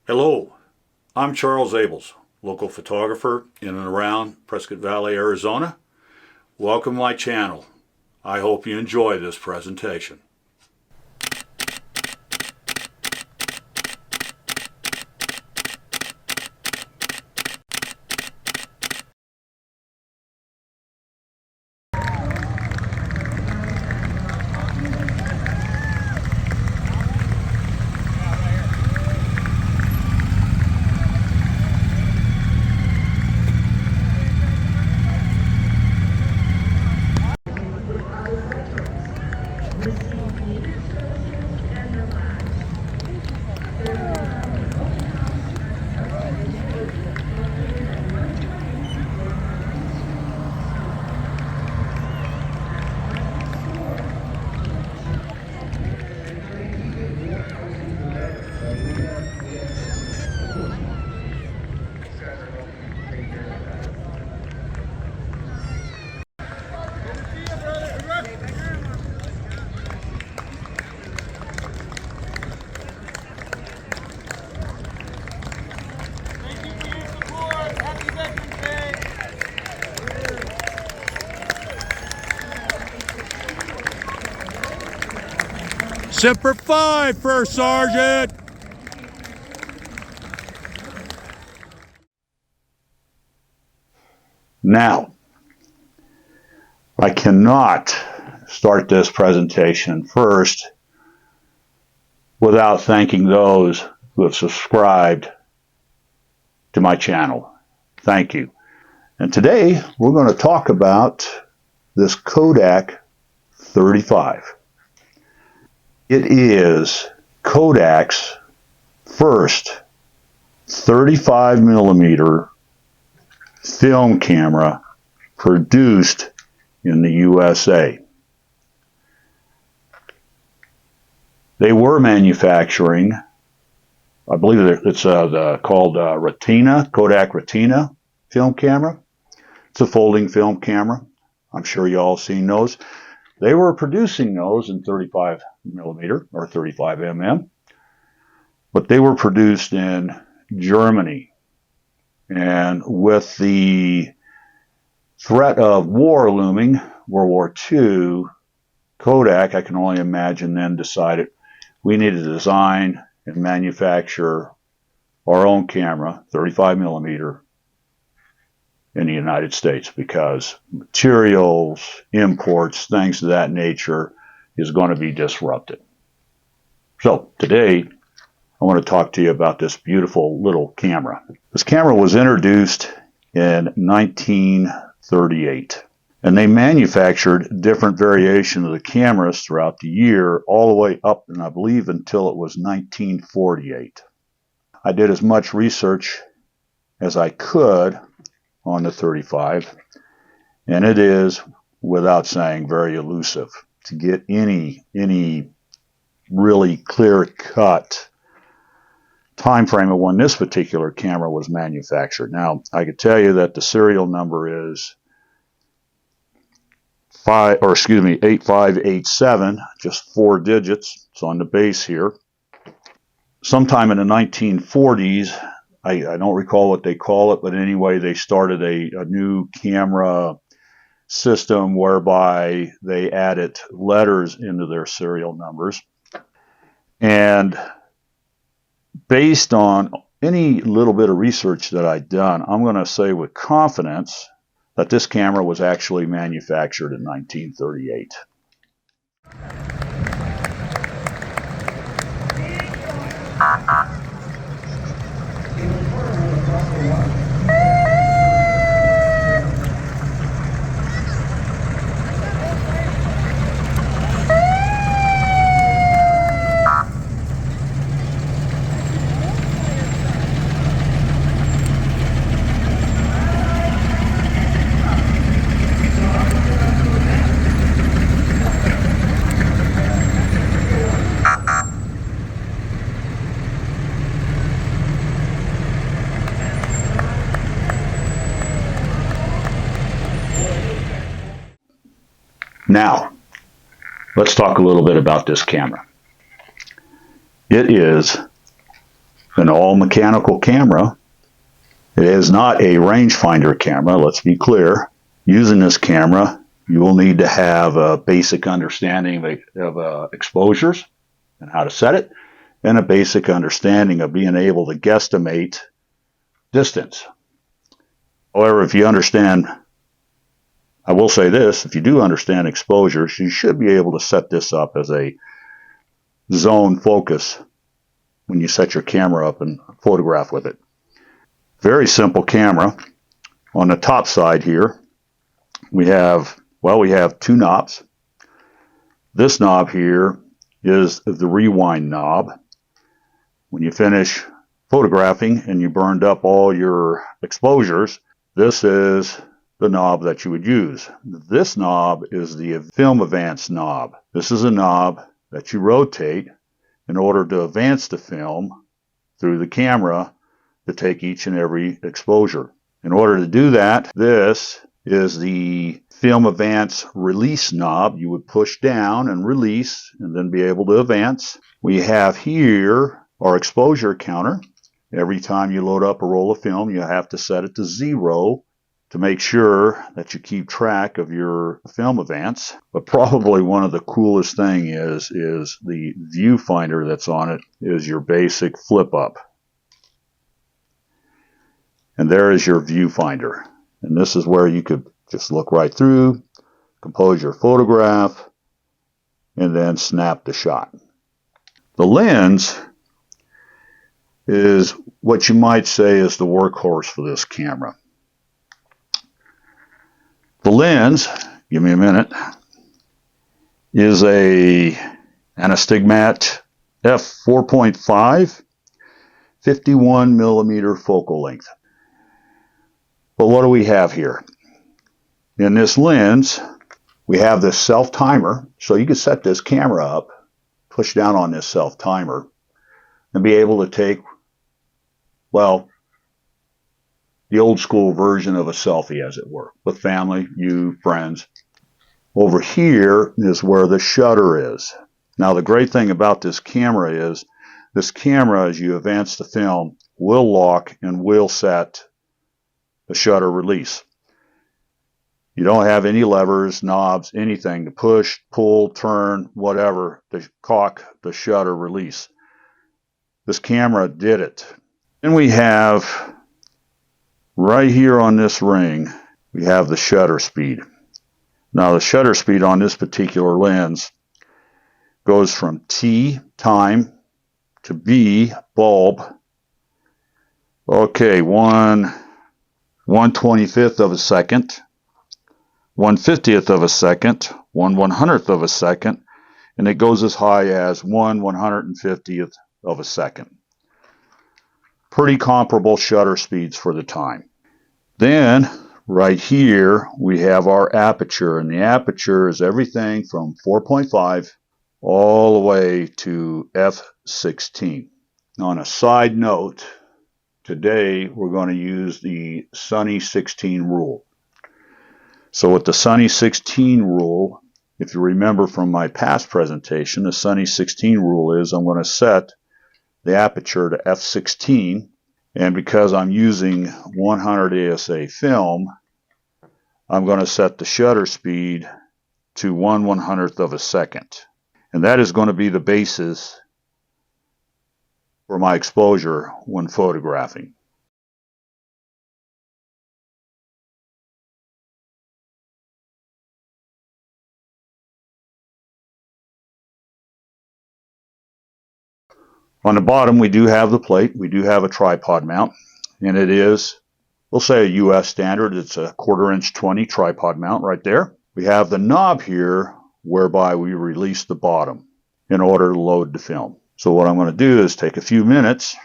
Hello, I'm Charles Abels, local photographer in and around Prescott Valley, Arizona. Welcome to my channel. I hope you enjoy this presentation. Semper Fi, First Sergeant! Now, I cannot start this presentation first without thanking those who have subscribed to my channel. Thank you. And today we're going to talk about this Kodak 35. It is Kodak's first 35mm film camera produced in the USA. They were manufacturing, I believe it's called Kodak Retina film camera. It's a folding film camera. I'm sure you all seen those. They were producing those in 35mm or 35mm, but they were produced in Germany. And with the threat of war looming, World War II, Kodak, I can only imagine, then decided we needed to design and manufacture our own camera, 35mm, in the United States, because materials, imports, things of that nature is going to be disrupted. So today, I want to talk to you about this beautiful little camera. This camera was introduced in 1938, and they manufactured different variations of the cameras throughout the year, all the way up, and I believe until it was 1948. I did as much research as I could on the 35, and it is, without saying, very elusive to get any really clear-cut time frame of when this particular camera was manufactured. Now, I could tell you that the serial number is 8587, just 4 digits. It's on the base here. Sometime in the 1940s, I don't recall what they call it, but anyway, they started a new camera system whereby they added letters into their serial numbers. And based on any little bit of research that I've done, I'm going to say with confidence that this camera was actually manufactured in 1938. Now, let's talk a little bit about this camera. It is an all-mechanical camera. It is not a rangefinder camera, let's be clear. Using this camera, you will need to have a basic understanding of exposures and how to set it, and a basic understanding of being able to guesstimate distance. However, if you understand, I will say this, if you do understand exposures, you should be able to set this up as a zone focus when you set your camera up and photograph with it. Very simple camera. On the top side here, we have two knobs. This knob here is the rewind knob. When you finish photographing and you burned up all your exposures, this is the knob that you would use. This knob is the film advance knob. This is a knob that you rotate in order to advance the film through the camera to take each and every exposure. In order to do that, this is the film advance release knob. You would push down and release and then be able to advance. We have here our exposure counter. Every time you load up a roll of film, you have to set it to 0 to make sure that you keep track of your film advance. But probably one of the coolest thing is the viewfinder that's on it is your basic flip up. And there is your viewfinder. And this is where you could just look right through, compose your photograph, and then snap the shot. The lens is what you might say is the workhorse for this camera. The lens, give me a minute, is an astigmat f4.5, 51 millimeter focal length. But what do we have here? In this lens, we have this self-timer, so you can set this camera up, push down on this self-timer, and be able to take, well, the old school version of a selfie, as it were, with family, you, friends. Over here is where the shutter is. Now, the great thing about this camera is, this camera, as you advance the film, will lock and will set the shutter release. You don't have any levers, knobs, anything to push, pull, turn, whatever, to cock the shutter release. This camera did it. Then we have, right here on this ring, we have the shutter speed. Now the shutter speed on this particular lens goes from T, time, to B, bulb. Okay, 1/25th of a second, 1/50th of a second, 1/100th of a second, and it goes as high as 1/150th of a second. Pretty comparable shutter speeds for the time. Then, right here, we have our aperture, and the aperture is everything from 4.5 all the way to f16. On a side note, today we're going to use the Sunny 16 rule. So with the Sunny 16 rule, if you remember from my past presentation, the Sunny 16 rule is I'm going to set the aperture to f16, and because I'm using 100 ASA film, I'm going to set the shutter speed to 1/100th of a second. And that is going to be the basis for my exposure when photographing. On the bottom, we do have the plate. We do have a tripod mount, and it is, we'll say, a US standard. It's a 1/4" 20 tripod mount right there. We have the knob here whereby we release the bottom in order to load the film. So what I'm going to do is take a few minutes,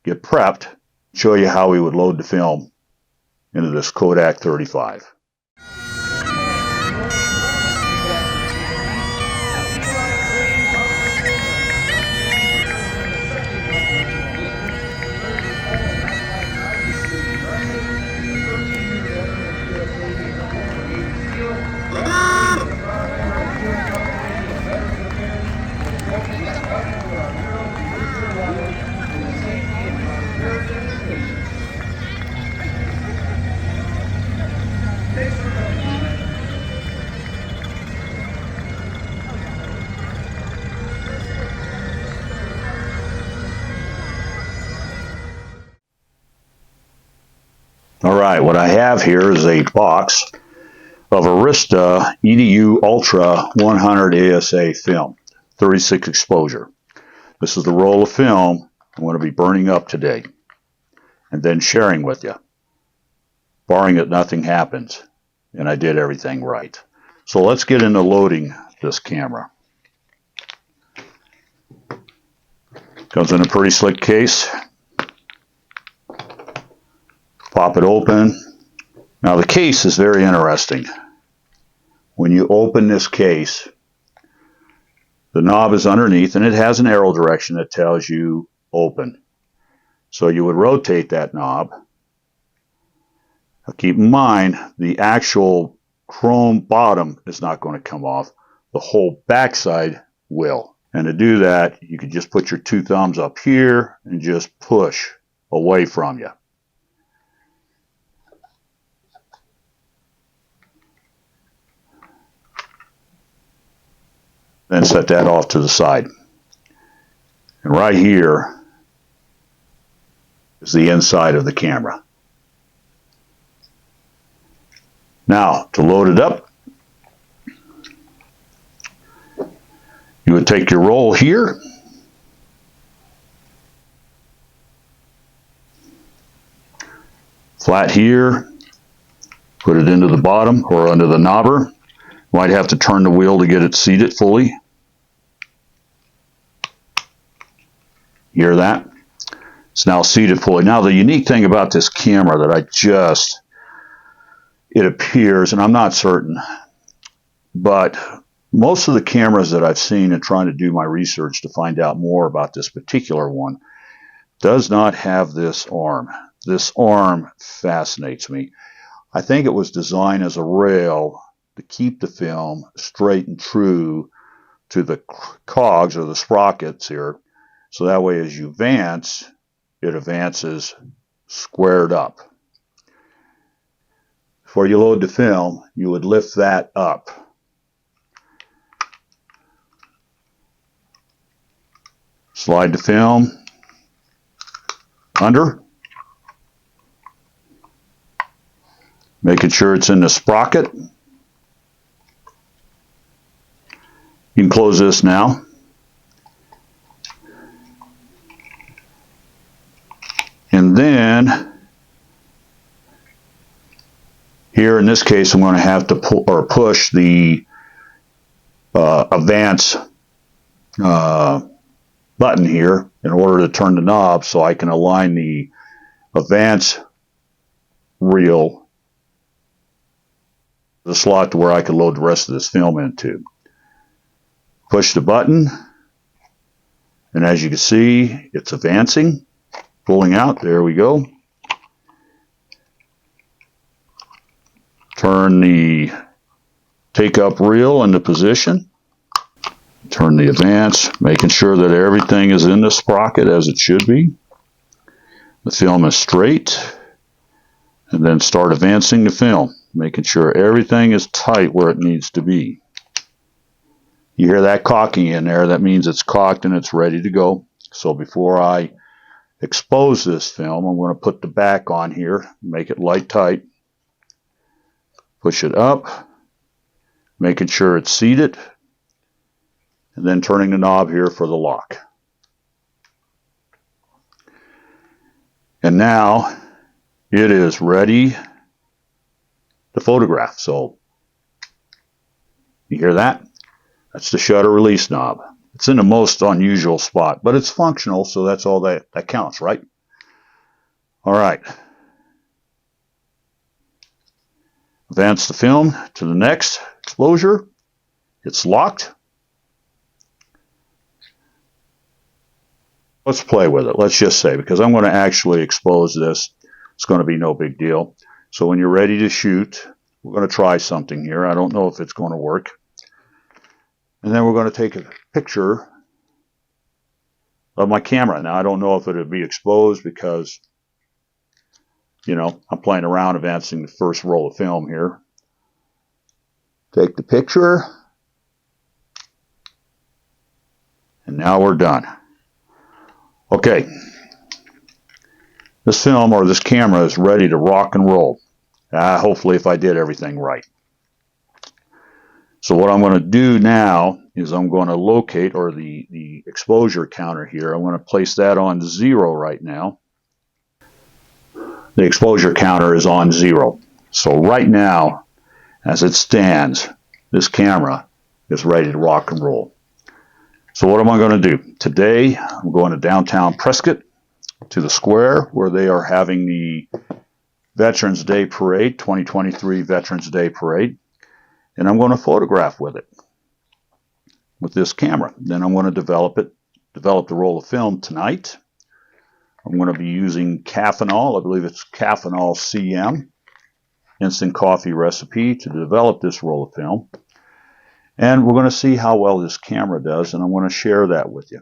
get prepped, show you how we would load the film into this Kodak 35. Alright, what I have here is a box of AristaEDU Ultra 100 ASA film, 36 exposure. This is the roll of film I'm going to be burning up today and then sharing with you, barring that nothing happens and I did everything right. So let's get into loading this camera. Comes in a pretty slick case. Pop it open. Now the case is very interesting. When you open this case, the knob is underneath and it has an arrow direction that tells you open. So you would rotate that knob. Now keep in mind, the actual chrome bottom is not going to come off. The whole backside will. And to do that, you could just put your two thumbs up here and just push away from you. Then set that off to the side. And right here is the inside of the camera. Now, to load it up, you would take your roll here, flat here, put it into the bottom or under the knobber. Might have to turn the wheel to get it seated fully. Hear that? It's now seated fully. Now the unique thing about this camera that it appears, and I'm not certain, but most of the cameras that I've seen and trying to do my research to find out more about this particular one does not have this arm. This arm fascinates me. I think it was designed as a rail to keep the film straight and true to the cogs or the sprockets here. So that way as you advance, it advances squared up. Before you load the film, you would lift that up. Slide the film under, making sure it's in the sprocket. You can close this now. And then, here in this case, I'm going to have to pull or push the advance button here in order to turn the knob so I can align the advance reel, the slot to where I can load the rest of this film into. Push the button, and as you can see, it's advancing, pulling out. There we go. Turn the take-up reel into position. Turn the advance, making sure that everything is in the sprocket as it should be. The film is straight, and then start advancing the film, making sure everything is tight where it needs to be. You hear that cocking in there, that means it's cocked and it's ready to go. So before I expose this film, I'm going to put the back on here, make it light tight, push it up, making sure it's seated, and then turning the knob here for the lock. And now it is ready to photograph. So you hear that? That's the shutter release knob. It's in the most unusual spot, but it's functional, so that's all that counts, right? All right. Advance the film to the next exposure. It's locked. Let's play with it. Let's just say, because I'm going to actually expose this, it's going to be no big deal. So when you're ready to shoot, we're going to try something here. I don't know if it's going to work. And then we're going to take a picture of my camera. Now, I don't know if it would be exposed because, you know, I'm playing around advancing the first roll of film here. Take the picture. And now we're done. Okay. this film or this camera is ready to rock and roll. Hopefully if I did everything right. So what I'm going to do now is I'm going to locate, or the exposure counter here, I'm going to place that on 0 right now. The exposure counter is on 0. So right now, as it stands, this camera is ready to rock and roll. So what am I going to do? Today, I'm going to downtown Prescott, to the square where they are having the Veterans Day Parade, 2023 Veterans Day Parade. And I'm going to photograph with it, with this camera. Then I'm going to develop the roll of film tonight. I'm going to be using Caffeinol, I believe it's Caffeinol CM, instant coffee recipe, to develop this roll of film. And we're going to see how well this camera does, and I'm going to share that with you.